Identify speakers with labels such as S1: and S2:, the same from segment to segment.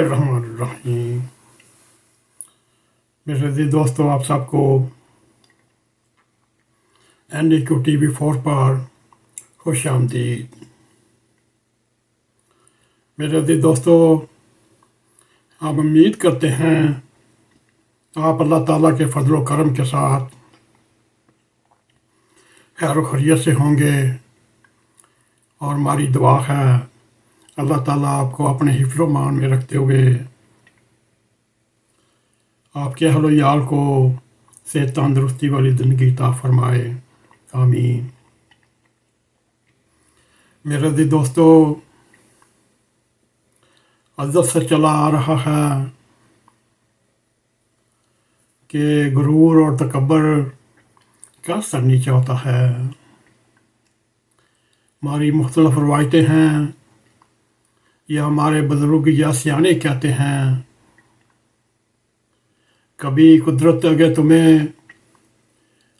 S1: الرحمن الرحیم۔ میرے عزیز دوستو، آپ سب کو NDQ TV4 پر خوش آمدید۔ میرے عزیز دوستو، آپ امید کرتے ہیں آپ اللہ تعالیٰ کے فضل و کرم کے ساتھ خیر و خیریت سے ہوں گے، اور ہماری دعا ہے اللہ تعالیٰ آپ کو اپنے حفظ و امان میں رکھتے ہوئے آپ کے اہل و عیال کو صحت تندرستی والی زندگی عطا فرمائے، آمین۔ میرے عزیز دوستو، ازل سے چلا آ رہا ہے کہ غرور اور تکبر کا سر نیچے ہوتا ہے۔ ہماری مختلف روایتیں ہیں یا ہمارے بزرگ یا سیانے کہتے ہیں، کبھی قدرت اگر تمہیں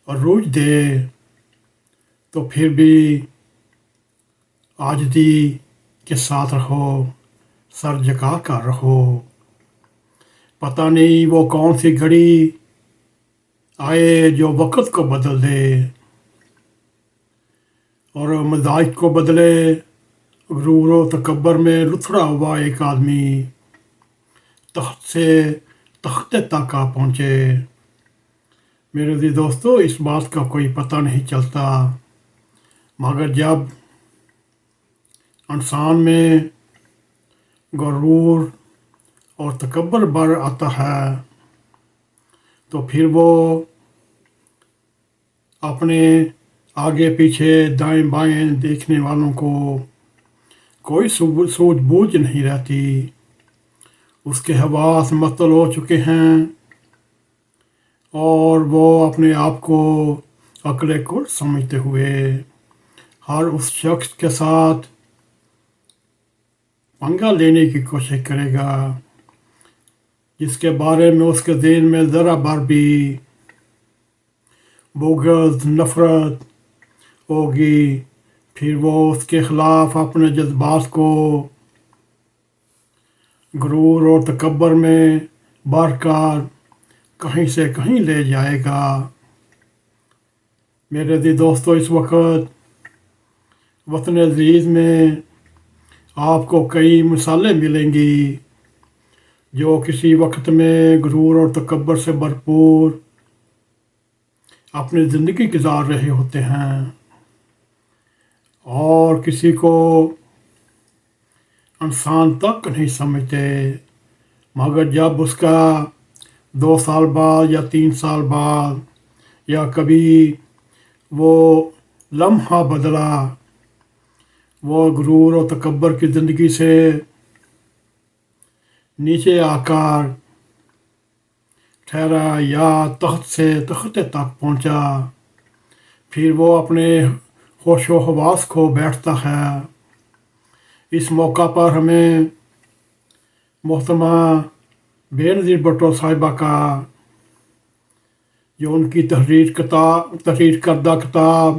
S1: عروج دے تو پھر بھی عاجزی کے ساتھ رہو، سر جھکا کر رہو۔ پتہ نہیں وہ کون سی گھڑی آئے جو وقت کو بدل دے اور مزاج کو بدلے۔ غرور و تکبر میں لتھڑا ہوا ایک آدمی تخت سے تختے تک آ پہنچے۔ میرے عزیز دوستو، اس بات کا کوئی پتہ نہیں چلتا، مگر جب انسان میں غرور اور تکبر بڑھ آتا ہے تو پھر وہ اپنے آگے پیچھے دائیں بائیں دیکھنے والوں کو کوئی سوجھ بوجھ نہیں رہتی۔ اس کے حواس معطل ہو چکے ہیں اور وہ اپنے آپ کو عقل کل سمجھتے ہوئے ہر اس شخص کے ساتھ پنگا لینے کی کوشش کرے گا جس کے بارے میں اس کے ذہن میں ذرا بار بھی بغض نفرت ہوگی۔ پھر وہ اس کے خلاف اپنے جذبات کو غرور اور تکبر میں بڑھ کر کہیں سے کہیں لے جائے گا۔ میرے عزیز دوستو، اس وقت وطن عزیز میں آپ کو کئی مثالیں ملیں گی جو کسی وقت میں غرور اور تکبر سے بھرپور اپنی زندگی گزار رہے ہوتے ہیں، اور کسی کو انسان تک نہیں سمجھتے، مگر جب اس کا 2 سال بعد یا 3 سال بعد یا کبھی وہ لمحہ بدلا، وہ غرور و تکبر کی زندگی سے نیچے آ کر ٹھہرا یا تخت سے تختے تک پہنچا، پھر وہ اپنے ہوش و حواس کھو بیٹھتا ہے۔ اس موقع پر ہمیں محترمہ بے نظیر بھٹو صاحبہ کا جو ان کی تحریر کردہ کتاب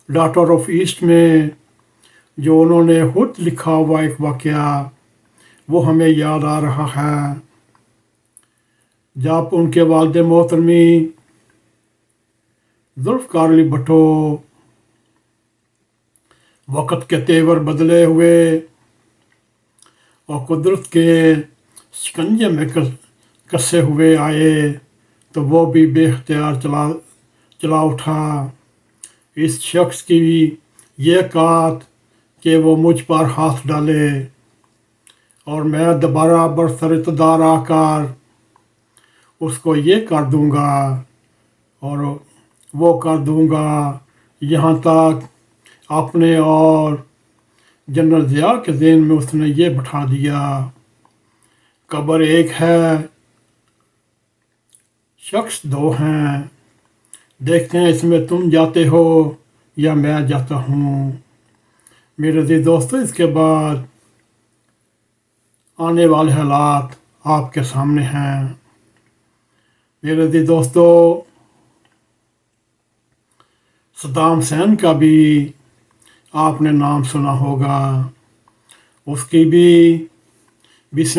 S1: ڈاٹر آف ایسٹ میں جو انہوں نے خود لکھا ہوا ایک واقعہ وہ ہمیں یاد آ رہا ہے، جب ان کے والد محترمی ذوالفقار علی بھٹو وقت کے تیور بدلے ہوئے اور قدرت کے شکنجے میں کسے ہوئے آئے تو وہ بھی بے اختیار چلا اٹھا۔ اس شخص کی یہ کات کہ وہ مجھ پر ہاتھ ڈالے اور میں دوبارہ برسر اقتدار آ کر اس کو یہ کر دوں گا اور وہ کر دوں گا، یہاں تک اپنے اور جنرل ضیاء کے ذہن میں اس نے یہ بٹھا دیا، قبر ایک ہے، شخص 2 ہیں، دیکھتے ہیں اس میں تم جاتے ہو یا میں جاتا ہوں۔ میرے عزیز دوستو، اس کے بعد آنے والے حالات آپ کے سامنے ہیں۔ میرے عزیز دوستو، صدام حسین کا بھی آپ نے نام سنا ہوگا، اس کی بھی 20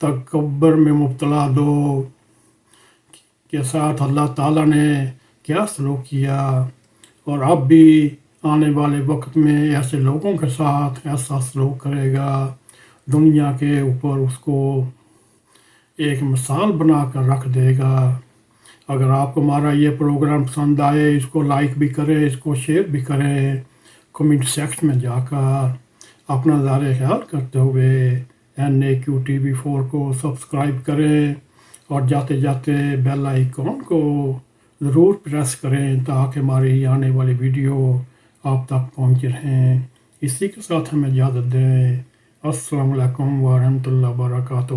S1: تکبر میں مبتلا لوگ کے ساتھ اللہ تعالیٰ نے کیا سلوک کیا، اور اب بھی آنے والے وقت میں ایسے لوگوں کے ساتھ ایسا سلوک کرے گا، دنیا کے اوپر اس کو ایک مثال بنا کر رکھ دے گا۔ اگر آپ کو ہمارا یہ پروگرام پسند آئے، اس کو لائک بھی کریں، اس کو شیئر بھی کریں، کمنٹ سیکشن میں جا کر اپنا نظارہ خیال کرتے ہوئے NAQTV4 کو سبسکرائب کریں، اور جاتے جاتے بیل آئیکن کو ضرور پریس کریں تاکہ ہماری آنے والی ویڈیو آپ تک پہنچ رہیں۔ اسی کے ساتھ ہمیں اجازت دیں۔ السلام علیکم ورحمۃ اللہ وبرکاتہ۔